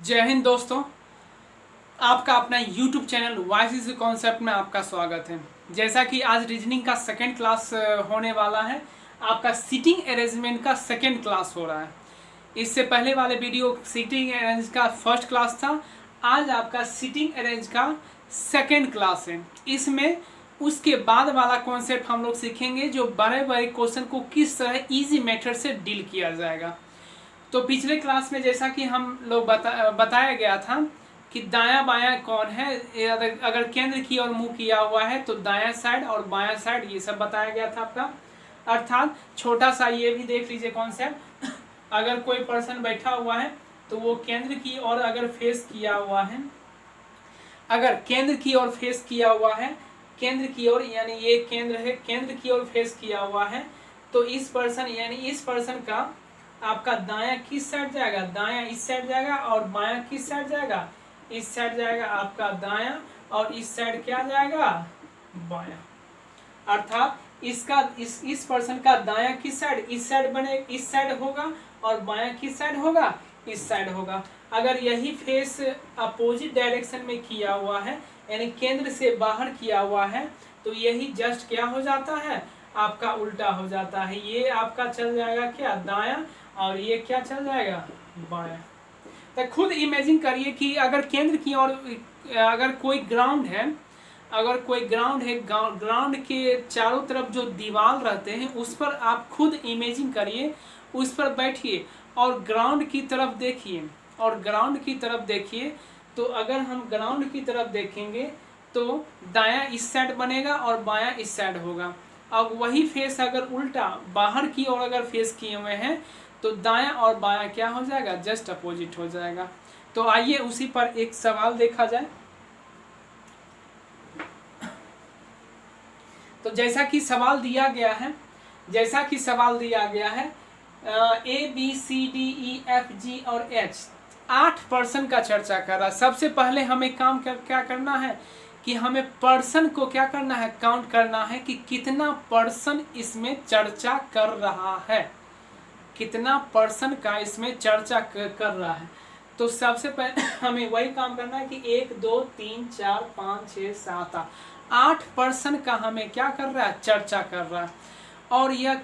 जय हिंद दोस्तों, आपका अपना YouTube चैनल वाइस कॉन्सेप्ट में आपका स्वागत है। जैसा कि आज रीजनिंग का सेकंड क्लास होने वाला है, आपका सीटिंग अरेंजमेंट का सेकंड क्लास हो रहा है। इससे पहले वाले वीडियो सीटिंग अरेंज का फर्स्ट क्लास था। आज आपका सीटिंग अरेंज का सेकंड क्लास है। इसमें उसके बाद वाला कॉन्सेप्ट हम लोग सीखेंगे, जो बड़े बड़े क्वेश्चन को किस तरह इजी मेथड से डील किया जाएगा। तो पिछले क्लास में जैसा कि हम लोग बताया गया था कि दायां बायां कौन है, अगर केंद्र की ओर मुंह किया हुआ है तो दायां साइड और बायां साइड, ये सब बताया गया था आपका। अर्थात छोटा सा ये भी देख लीजिए कॉन्सेप्ट, अगर कोई पर्सन बैठा हुआ है तो वो केंद्र की ओर अगर फेस किया हुआ है, अगर केंद्र की ओर फेस किया हुआ है, केंद्र की ओर यानी ये केंद्र है, केंद्र की ओर फेस किया हुआ है, तो इस पर्सन यानी इस पर्सन का आपका दायां किस साइड जाएगा, दायां इस साइड जाएगा, और बायां किस साइड जाएगा, इस साइड जाएगा आपका दायां, और इस साइड क्या जाएगा, बायां। अर्थात इसका इस पर्सन का दायां किस साइड, इस साइड बने, इस साइड होगा, और बायां किस साइड होगा, इस साइड होगा। अगर यही फेस अपोजिट डायरेक्शन में किया हुआ है यानी केंद्र से बाहर किया हुआ है, तो यही जस्ट क्या हो जाता है, आपका उल्टा हो जाता है। ये आपका चल जाएगा क्या, दायां, और ये क्या चल जाएगा, बायां। तो खुद इमेजिन करिए कि अगर केंद्र की ओर अगर कोई ग्राउंड है, अगर कोई ग्राउंड है, ग्राउंड के चारों तरफ जो दीवार रहते हैं उस पर आप खुद इमेजिन करिए, उस पर बैठिए और ग्राउंड की तरफ देखिए, और ग्राउंड की तरफ देखिए। तो अगर हम ग्राउंड की तरफ देखेंगे तो दायां इस साइड बनेगा और बायां इस साइड होगा। अब वही फेस अगर उल्टा बाहर की ओर अगर फेस किए हुए हैं तो दायां और बायां क्या हो जाएगा, जस्ट अपोजिट हो जाएगा। तो आइए उसी पर एक सवाल देखा जाए। तो जैसा कि सवाल दिया गया है, जैसा कि सवाल दिया गया है, A B C D E F G और एच 8 पर्सन का चर्चा कर रहा है। सबसे पहले हमें काम क्या करना है कि हमें पर्सन को क्या करना है, काउंट करना है कि कितना पर्सन इसमें चर्चा कर रहा है, कितना पर्सन का इसमें चर्चा कर रहा है। तो सबसे पहले हमें वही काम करना है कि 1 2 3 4 5 6 7 8 पर्सन का हमें क्या कर रहा है, चर्चा कर रहा है। और यह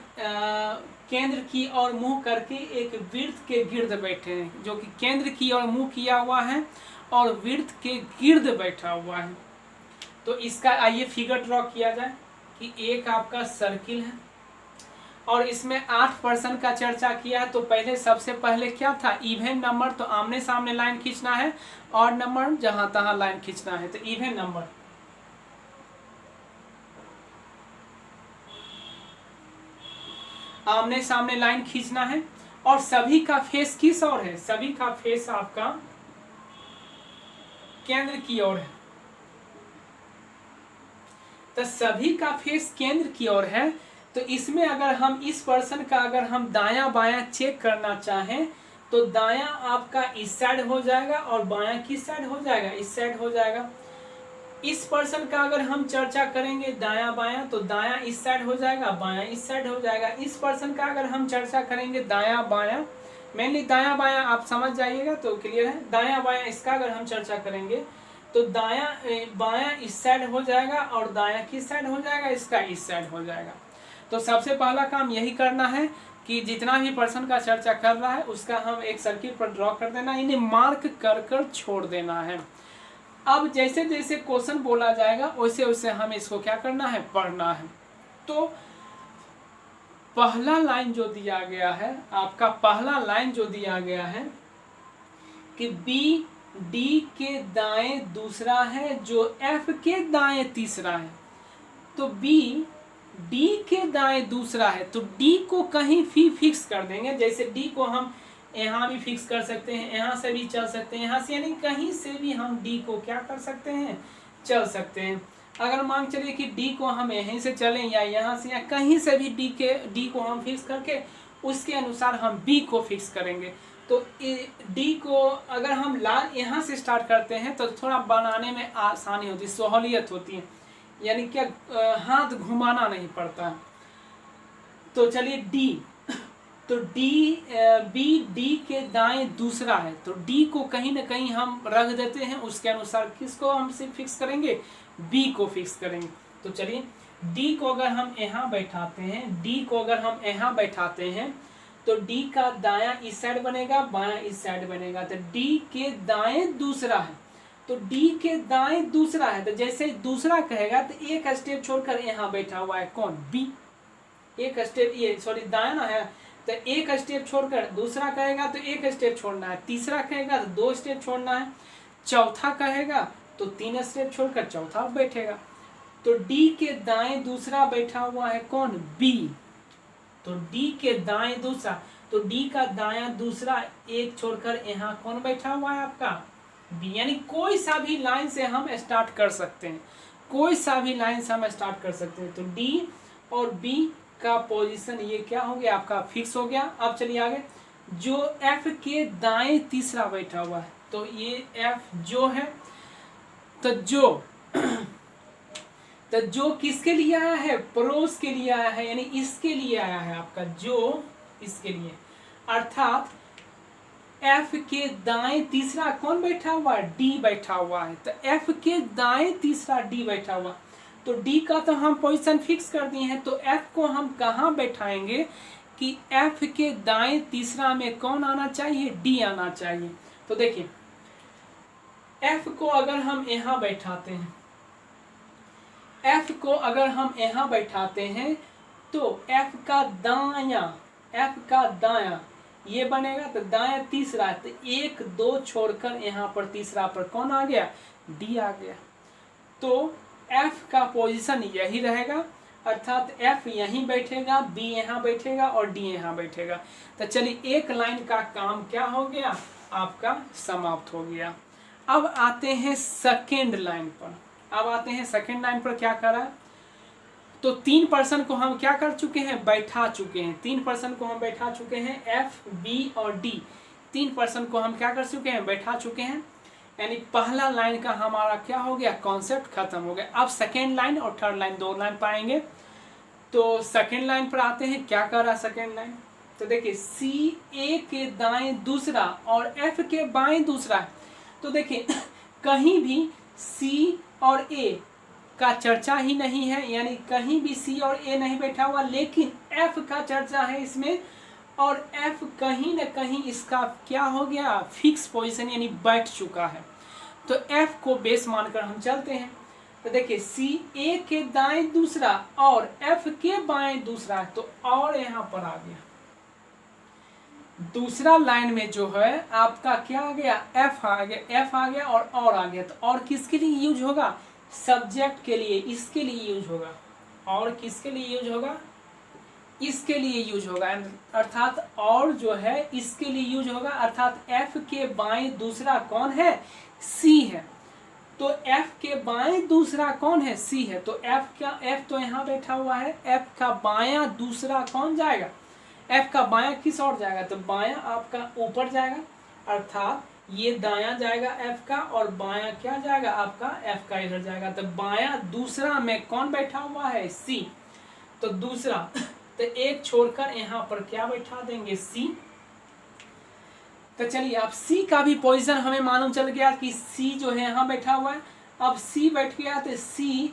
केंद्र की ओर मुंह करके एक वृत्त के गिर्द बैठे हैं, जो कि केंद्र की ओर मुंह किया हुआ है और वृत्त के गिर्द बैठा हुआ है। तो इसका आइए फिगर ड्रॉ किया जाए कि एक आपका सर्किल है और इसमें 8 पर्सन का चर्चा किया है। तो पहले सबसे पहले क्या था, इवन नंबर, तो आमने सामने लाइन खींचना है, और नंबर जहां तहां लाइन खींचना है। तो इवन नंबर, आमने सामने लाइन खींचना है, और सभी का फेस किस ओर है, सभी का फेस आपका केंद्र की ओर है। तो सभी का फेस केंद्र की ओर है। तो इसमें अगर हम इस पर्सन का अगर हम दायां बायां चेक करना चाहें तो दायां आपका इस साइड हो जाएगा और बायां किस साइड हो जाएगा, इस साइड हो जाएगा। इस पर्सन का अगर हम चर्चा करेंगे दायां बायां तो दायां इस साइड हो जाएगा, बायां इस साइड हो जाएगा। इस पर्सन का अगर हम चर्चा करेंगे दायां बायां, मेनली दायां बायां आप समझ जाइएगा तो क्लियर है। दायां बायां इसका अगर हम चर्चा करेंगे तो दायां बायां इस साइड हो जाएगा और दायां किस साइड हो जाएगा, इसका इस साइड हो जाएगा। तो सबसे पहला काम यही करना है कि जितना भी पर्सन का चर्चा कर रहा है उसका हम एक सर्किल पर ड्रॉ कर देना, इन्हें मार्क कर छोड़ देना है। अब जैसे जैसे क्वेश्चन बोला जाएगा वैसे वैसे हमें इसको क्या करना है, पढ़ना है। तो पहला लाइन जो दिया गया है, आपका पहला लाइन जो दिया गया है कि बी डी के दाएं दूसरा है जो एफ के दाएं तीसरा है। तो बी डी के दाएं दूसरा है, तो डी को कहीं भी फिक्स कर देंगे। जैसे डी को हम यहाँ भी फिक्स कर सकते हैं, यहाँ से भी चल सकते हैं, यहाँ से यानी कहीं से भी हम डी को क्या कर सकते हैं, चल सकते हैं। अगर मान चलिए कि डी को हम यहीं से चलें या यहाँ से या कहीं से भी डी को हम फिक्स करके उसके अनुसार हम बी को फिक्स करेंगे। तो डी को अगर हम लाल यहाँ से स्टार्ट करते हैं तो थोड़ा बनाने में आसानी होती है, सहूलियत होती है, यानी क्या हाथ घुमाना नहीं पड़ता। तो चलिए डी तो बी डी के दाएं दूसरा है, तो डी को कहीं ना कहीं हम रख देते हैं, उसके अनुसार किसको हम सिर्फ फिक्स करेंगे, बी को फिक्स करेंगे। तो चलिए डी को अगर हम यहाँ बैठाते हैं, डी को अगर हम यहाँ बैठाते हैं तो डी का दायां इस साइड बनेगा, बायां इस साइड बनेगा, तो डी के दाएं दूसरा है, तो डी के दाएं दूसरा है, तो जैसे दूसरा कहेगा तो एक स्टेप छोड़कर यहाँ बैठा हुआ है कौन, बी। एक स्टेप ये सॉरी दायां ना है, तो एक स्टेप छोड़कर दूसरा कहेगा तो एक स्टेप छोड़ना है, तीसरा कहेगा तो 2 स्टेप छोड़ना है, चौथा कहेगा तो 3 स्टेप छोड़कर चौथा बैठेगा। तो डी के दाएं दूसरा बैठा हुआ है कौन, बी। तो डी के दाएं दूसरा, तो डी का दायां दूसरा एक छोड़कर यहाँ कौन बैठा हुआ है आपका, बी। यानी कोई सा भी लाइन से हम स्टार्ट कर सकते हैं, कोई सा भी लाइन से हम स्टार्ट कर सकते हैं। तो डी और बी का पोजीशन ये क्या हो गया आपका, फिक्स हो गया। अब चलिए आगे, जो एफ के दाएं तीसरा बैठा हुआ है, तो ये एफ जो है, तो जो किसके लिए आया है, पड़ोस के लिए आया है, यानी इसके लिए आया है आपका, जो इसके लिए, अर्थात एफ के दाएं तीसरा कौन बैठा हुआ है, डी बैठा हुआ है। तो एफ के दाएं तीसरा डी बैठा हुआ, तो डी का तो हम पोजीशन फिक्स कर दिए हैं, तो एफ को हम कहाँ बैठाएंगे कि एफ के दाएं तीसरा में कौन आना चाहिए, डी आना चाहिए। तो देखिए एफ को अगर हम यहाँ बैठाते हैं, एफ को अगर हम यहाँ बैठाते हैं तो एफ का दायां ये बनेगा, तो दायां तीसरा, तो 1 2 छोड़कर यहाँ पर तीसरा पर कौन आ गया, डी आ गया। तो एफ का पोजीशन यही रहेगा, अर्थात एफ यहीं बैठेगा, बी यहाँ बैठेगा और डी यहाँ बैठेगा। तो चलिए एक लाइन का काम क्या हो गया आपका, समाप्त हो गया। अब आते हैं सेकेंड लाइन पर, सेकेंड लाइन पर क्या करा, तो 3 पर्सन को हम क्या कर चुके हैं, बैठा चुके हैं, 3 पर्सन को हम बैठा चुके हैं, एफ बी और डी 3 पर्सन को हम क्या कर चुके हैं, बैठा चुके हैं। यानी पहला लाइन का हमारा क्या हो गया, कॉन्सेप्ट खत्म हो गया। अब सेकेंड लाइन और थर्ड लाइन 2 लाइन पाएंगे। तो सेकेंड लाइन पर आते हैं, क्या कर रहा है सेकेंड लाइन, तो देखिए सी ए के दाएं दूसरा और एफ के बाएं दूसरा है। तो देखिए कहीं भी सी और ए का चर्चा ही नहीं है, यानी कहीं भी सी और ए नहीं बैठा हुआ, लेकिन एफ का चर्चा है इसमें, और एफ कहीं न कहीं इसका क्या हो गया, फिक्स पोजीशन यानी बैठ चुका है। तो एफ को बेस मानकर हम चलते हैं। तो देखिए सी ए के दाएं दूसरा और एफ के बाएं दूसरा है, तो और यहाँ पर आ गया दूसरा लाइन में जो है आपका क्या आ गया, एफ आ गया और आ गया। तो और किसके लिए यूज होगा, सब्जेक्ट के लिए, इसके लिए यूज होगा, और किसके लिए यूज होगा, इसके लिए यूज होगा, अर्थात और जो है इसके लिए यूज होगा, अर्थात एफ के बाएं दूसरा कौन है, सी है। तो एफ के बाएं दूसरा कौन है, सी है। तो एफ तो यहाँ बैठा हुआ है, एफ का बायां दूसरा कौन जाएगा, एफ का बायां किस ओर जाएगा, तो बायां आपका ऊपर जाएगा, अर्थात ये दायां जाएगा एफ का, और बायां क्या जाएगा आपका, एफ का इधर जाएगा। तो बायां दूसरा में कौन बैठा हुआ है, सी। तो दूसरा, तो एक छोड़कर यहाँ पर क्या बैठा देंगे, सी। तो चलिए अब सी का भी पोजीशन हमें मालूम चल गया कि सी जो है यहाँ बैठा हुआ है। अब सी बैठ गया तो सी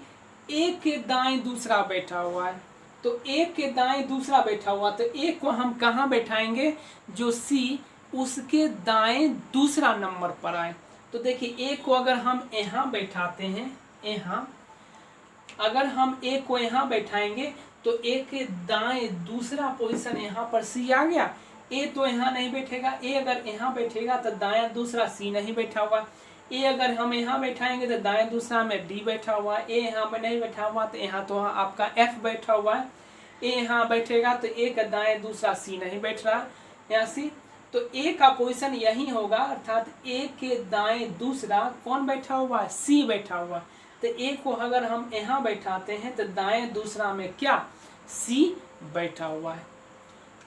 एक के दाएं दूसरा बैठा हुआ है, तो एक के दाएं दूसरा बैठा हुआ, तो एक को हम कहाँ बैठाएंगे, जो सी उसके दाएं दूसरा नंबर पर आए। तो देखिए एक को अगर हम यहाँ बैठाते हैं, यहाँ अगर हम एक को यहाँ बैठाएंगे तो एक के दाएं दूसरा पोजीशन यहाँ पर सी आ गया। ए तो यहाँ नहीं बैठेगा, ए अगर यहाँ बैठेगा तो दायां दूसरा सी नहीं बैठा हुआ। ए अगर हम यहाँ बैठाएंगे तो दाएं दूसरा में डी बैठा हुआ है। ए यहाँ में नहीं बैठा हुआ तो यहाँ तो आपका एफ बैठा हुआ है। ए यहाँ बैठेगा तो ए का दाएं दूसरा सी नहीं बैठ रहा यहाँ सी, तो ए का पोजीशन यही होगा, अर्थात ए के दाएं दूसरा कौन बैठा हुआ है, सी बैठा हुआ। तो ए को अगर हम यहाँ बैठाते हैं तो दाएं दूसरा में क्या, सी बैठा हुआ है।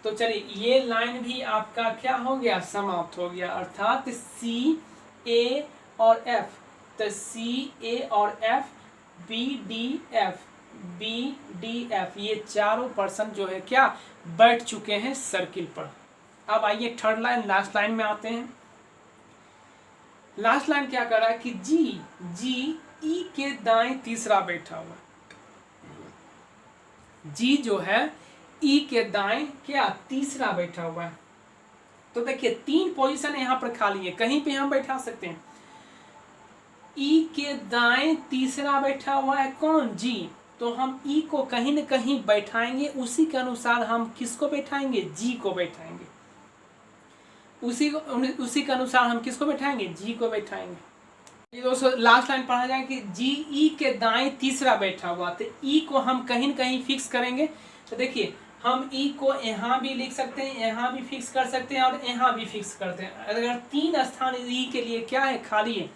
तो चलिए ये लाइन भी आपका क्या हो गया, समाप्त हो गया, अर्थात सी ए और एफ। तो सी ए और F, B D F, B D F, ये चारों पर्सन जो है क्या बैठ चुके हैं सर्किल पर। अब आइए थर्ड लाइन, लास्ट लाइन में आते हैं। लास्ट लाइन क्या कर रहा है कि जी ई के दाएं तीसरा बैठा हुआ। जी जो है ई के दाएं क्या तीसरा बैठा हुआ है। तो देखिए 3 पोजीशन यहां पर खाली है, कहीं पे हम बैठा सकते हैं। ई के दाएं तीसरा बैठा हुआ है कौन, जी। तो हम ई को कहीं न कहीं बैठाएंगे, उसी के अनुसार हम किसको बैठाएंगे, जी को बैठाएंगे। उसी के अनुसार हम किसको बैठाएंगे, जी को बैठाएंगे। दोस्तों लास्ट लाइन पढ़ा जाए कि जी ई के दाएं तीसरा बैठा हुआ, तो ई को हम कहीं न कहीं फिक्स करेंगे। तो देखिए हम ई को यहाँ भी लिख सकते हैं, यहाँ भी फिक्स कर सकते हैं और यहाँ भी फिक्स करते हैं। अगर 3 स्थान ई के लिए क्या है, खाली है,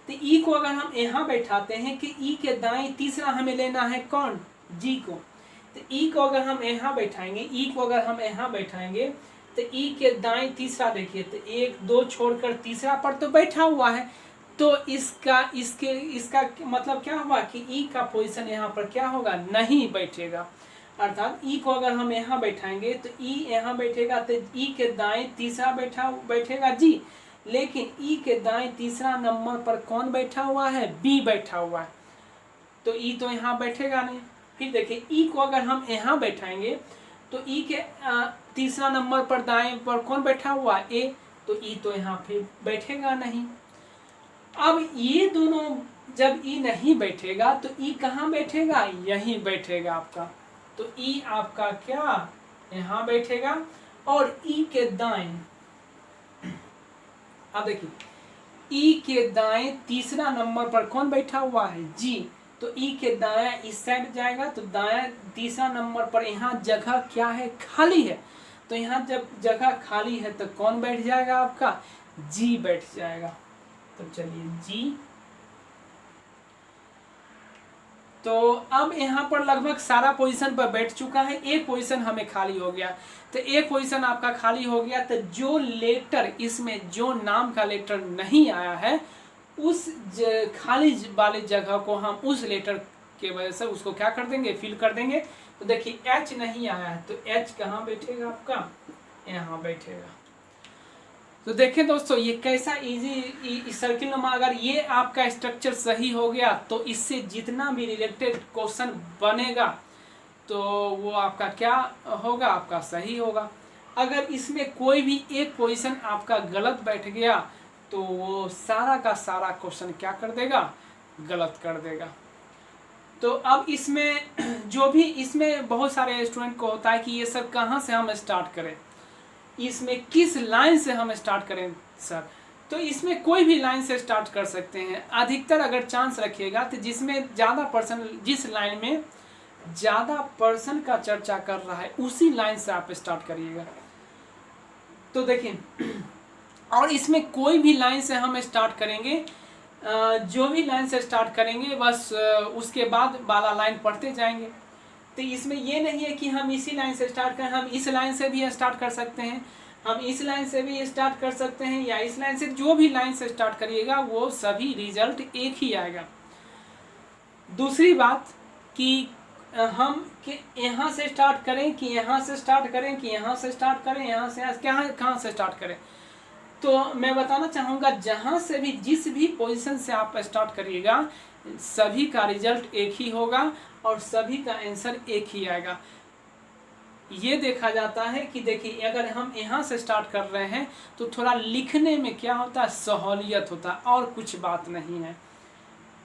तो ई को अगर हम यहाँ बैठाते हैं कि ई के दाएं तीसरा हमें लेना है कौन, जी को। तो ई को अगर हम यहाँ बैठाएंगे, ई को अगर हम यहाँ बैठाएंगे तो ई के दाएं तीसरा देखिए, तो 1 2 छोड़कर तीसरा पर तो बैठा हुआ है। तो इसका मतलब क्या हुआ कि ई का पोजीशन यहाँ पर क्या होगा, नहीं बैठेगा। अर्थात ई को अगर हम यहाँ बैठाएंगे तो ई यहाँ बैठेगा, तो ई के दाएं तीसरा बैठेगा जी। लेकिन ई के दाएं तीसरा नंबर पर कौन बैठा हुआ है, बी बैठा हुआ है। तो ई तो यहाँ बैठेगा नहीं। फिर देखिए ई को अगर हम यहाँ बैठाएंगे तो ई के तीसरा नंबर पर दाएं पर कौन बैठा हुआ है, ए। तो ई तो यहाँ फिर बैठेगा नहीं। अब ये दोनों जब ई नहीं बैठेगा तो ई कहाँ बैठेगा, यहीं बैठेगा आपका। तो ई आपका क्या यहाँ बैठेगा और ई के दाएं, अब देखिए ई के दाएं तीसरा नंबर पर कौन बैठा हुआ है, जी। तो ई के दाया इस साइड जाएगा, तो दाया तीसरा नंबर पर यहाँ जगह क्या है, खाली है। तो यहाँ जब जगह खाली है तो कौन बैठ जाएगा आपका, जी बैठ जाएगा। तो चलिए जी। तो अब यहाँ पर लगभग सारा पोजीशन पर बैठ चुका है, एक पोजीशन हमें खाली हो गया। तो एक पोजीशन आपका खाली हो गया, तो जो लेटर इसमें जो नाम का लेटर नहीं आया है उस खाली वाले जगह को हम उस लेटर के वजह से उसको क्या कर देंगे, फिल कर देंगे। तो देखिए एच नहीं आया है, तो एच कहाँ बैठेगा आपका, यहाँ बैठेगा। तो देखें दोस्तों ये कैसा इजी सर्किल नुमा, अगर ये आपका स्ट्रक्चर सही हो गया तो इससे जितना भी रिलेटेड क्वेश्चन बनेगा तो वो आपका क्या होगा, आपका सही होगा। अगर इसमें कोई भी एक पोजीशन आपका गलत बैठ गया तो वो सारा का सारा क्वेश्चन क्या कर देगा, गलत कर देगा। तो अब इसमें जो भी इसमें बहुत सारे स्टूडेंट को होता है कि ये सर कहाँ से हम स्टार्ट करें, इसमें किस लाइन से हम स्टार्ट करें सर। तो इसमें कोई भी लाइन से स्टार्ट कर सकते हैं। अधिकतर अगर चांस रखिएगा तो जिसमें ज़्यादा पर्सन, जिस लाइन में ज़्यादा पर्सन का चर्चा कर रहा है उसी लाइन से आप स्टार्ट करिएगा। तो देखिए और इसमें कोई भी लाइन से हम स्टार्ट करेंगे, जो भी लाइन से स्टार्ट करेंगे बस उसके बाद वाला लाइन पढ़ते जाएंगे। तो इसमें ये नहीं है कि हम इसी लाइन से स्टार्ट करें, हम इस लाइन से भी स्टार्ट कर सकते हैं, हम इस लाइन से भी स्टार्ट कर सकते हैं, या इस लाइन से, जो भी लाइन से स्टार्ट करिएगा वो सभी रिजल्ट एक ही आएगा। दूसरी बात कि हम यहाँ से स्टार्ट करें कि यहाँ से स्टार्ट करें कि यहाँ से स्टार्ट करें, यहाँ से कहाँ से स्टार्ट करें। तो मैं बताना चाहूँगा जहाँ से भी जिस भी पोजीशन से आप स्टार्ट करिएगा सभी का रिजल्ट एक ही होगा और सभी का आंसर एक ही आएगा। ये देखा जाता है कि देखिए अगर हम यहाँ से स्टार्ट कर रहे हैं तो थोड़ा लिखने में क्या होता है, सहूलियत होता है, और कुछ बात नहीं है।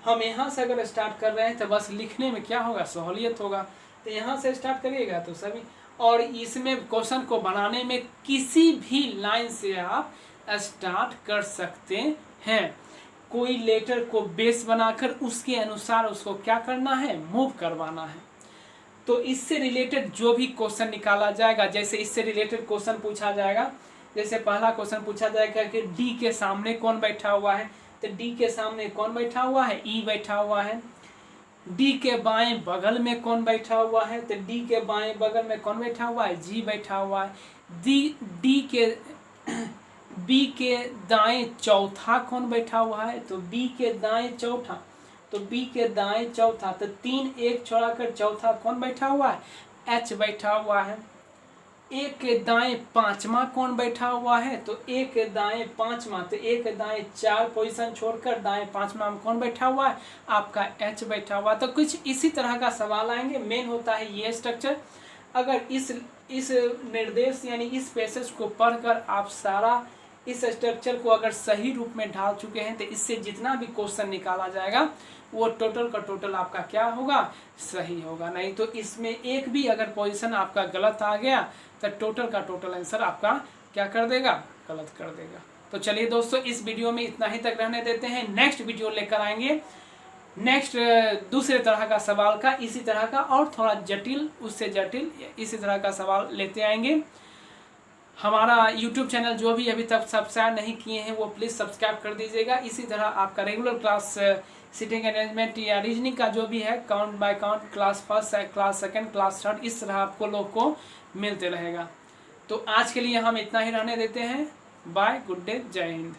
हम यहाँ से अगर स्टार्ट कर रहे हैं तो बस लिखने में क्या होगा, सहूलियत होगा। तो यहाँ से स्टार्ट करिएगा तो सभी, और इसमें क्वेश्चन को बनाने में किसी भी लाइन से आप स्टार्ट कर सकते हैं। कोई लेटर को बेस बनाकर उसके अनुसार उसको क्या करना है, मूव करवाना है। तो इससे रिलेटेड जो भी क्वेश्चन निकाला जाएगा, जैसे इससे रिलेटेड क्वेश्चन पूछा जाएगा, जैसे पहला क्वेश्चन पूछा जाएगा कि डी के सामने कौन बैठा हुआ है, तो डी के सामने कौन बैठा हुआ है, ई बैठा हुआ है। डी के बाएं बगल में कौन बैठा हुआ है, तो डी के बाएं बगल में कौन बैठा हुआ है, जी बैठा हुआ है। बी के दाएं चौथा कौन बैठा हुआ है, तो बी के दाएं चौथा, तो बी के दाएं चौथा, तो 3 1 छोड़ाकर चौथा कौन बैठा हुआ है, एच बैठा हुआ है। एक दाएं पांचवा कौन बैठा हुआ है, तो एक दाएं पांचवा, तो एक दाएं 4 पोजीशन छोड़कर दाएं पांचवा में कौन बैठा हुआ है, आपका एच बैठा हुआ। तो कुछ इसी तरह का सवाल आएंगे। मेन होता है ये स्ट्रक्चर। अगर इस निर्देश यानी इस पैसेज को पढ़कर आप सारा इस स्ट्रक्चर को अगर सही रूप में ढाल चुके हैं, तो इससे जितना भी क्वेश्चन निकाला जाएगा वो टोटल का टोटल आपका क्या होगा, सही होगा। नहीं तो इसमें एक भी अगर पोजीशन आपका गलत आ गया तो टोटल का टोटल आंसर आपका क्या कर देगा, गलत कर देगा। तो चलिए दोस्तों, इस वीडियो में इतना ही तक रहने देते हैं। नेक्स्ट वीडियो लेकर आएंगे नेक्स्ट दूसरे तरह का सवाल का, इसी तरह का और थोड़ा जटिल, उससे जटिल इसी तरह का सवाल लेते आएंगे। हमारा YouTube चैनल जो भी अभी तक सब्सक्राइब नहीं किए हैं वो प्लीज़ सब्सक्राइब कर दीजिएगा। इसी तरह आपका रेगुलर क्लास सिटिंग अरेंजमेंट या रीजनिंग का जो भी है, count by count, class first, class second, class third, इस तरह आपको लोग को मिलते रहेगा। तो आज के लिए हम इतना ही रहने देते हैं। बाय, गुड डे, जय हिंद।